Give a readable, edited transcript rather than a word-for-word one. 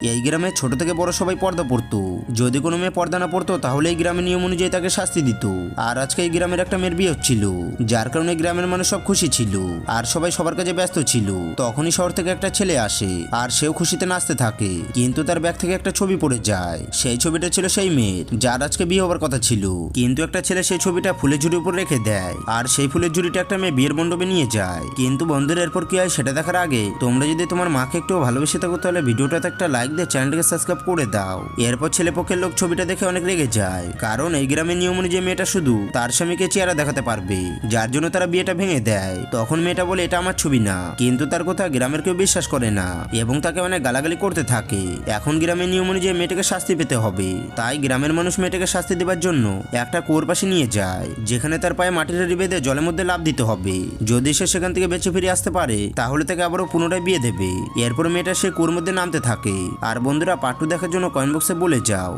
এই গ্রামে ছোট থেকে বড় সবাই পর্দা পরতো। যদি কোনো মেয়ে পর্দা না পরতো তাহলে এই গ্রামের নিয়ম অনুযায়ী তাকে শাস্তি দিত। আর আজকে এই গ্রামের একটা মেয়ের বিয়ে হচ্ছিল, যার কারণে গ্রামের মানুষ সব খুশি ছিল আর সবাই সবার কাছে ব্যস্ত ছিল। তখনই শহর থেকে একটা ছেলে আসে আর সেও খুশিতে নাচতে থাকে, কিন্তু তার ব্যাগ থেকে একটা ছবি পড়ে যায়। সেই ছবিটা ছিল সেই মেয়ের যার আজকে বিয়ে হবার কথা ছিল, কিন্তু একটা ছেলে সেই ছবিটা ফুলের ঝুড়ির উপর রেখে দেয় আর সেই ফুলের ঝুড়িটা একটা মেয়ে বিয়ের মণ্ডপে নিয়ে যায়। কিন্তু বন্ধুরা এরপর কি হয় সেটা দেখার আগে তোমরা যদি তোমার মাকে একটু ভালোবেসে থাকো তাহলে ভিডিওটাতে একটা লাইক দিয়ে চ্যানেলটাকে সাবস্ক্রাইব করে দাও। এরপর ছেলেপক্ষের লোক ছবিটা দেখে অনেক রেগে যায়, কারণ এই গ্রামের নিয়ম অনুযায়ী মেয়েটা শুধু তার স্বামীকে চেহারা দেখাতে পারবে, যার জন্য তারা বিয়েটা ভেঙে দেয়। তখন মেয়েটা বলে এটা আমার ছবি না, কিন্তু তার কথা গ্রামের কেউ বিশ্বাস করে না এবং তাকে অনেক গালাগালি করতে থাকে। এখন গ্রামের নিয়ম অনুযায়ী মেয়েটাকে শাস্তি পেতে হবে, তাই গ্রামের মানুষ মেয়েটাকে শাস্তি দেওয়ার জন্য একটা কুয়োর পাশে নিয়ে যায়, যেখানে তার পায়ে মাটির হাঁড়ি বেঁধে জলের মধ্যে লাফ দিতে হবে। যদি সে সেখান থেকে বেঁচে ফিরে আসতে পারে তাহলে তাকে আবারও পুনরায় বিয়ে দেবে। এরপর মেয়েটা সে কুয়োর মধ্যে নামতে থাকে। আর বন্ধুরা পার্ট 2 দেখার জন্য কমেন্ট বক্সে বলে যাও।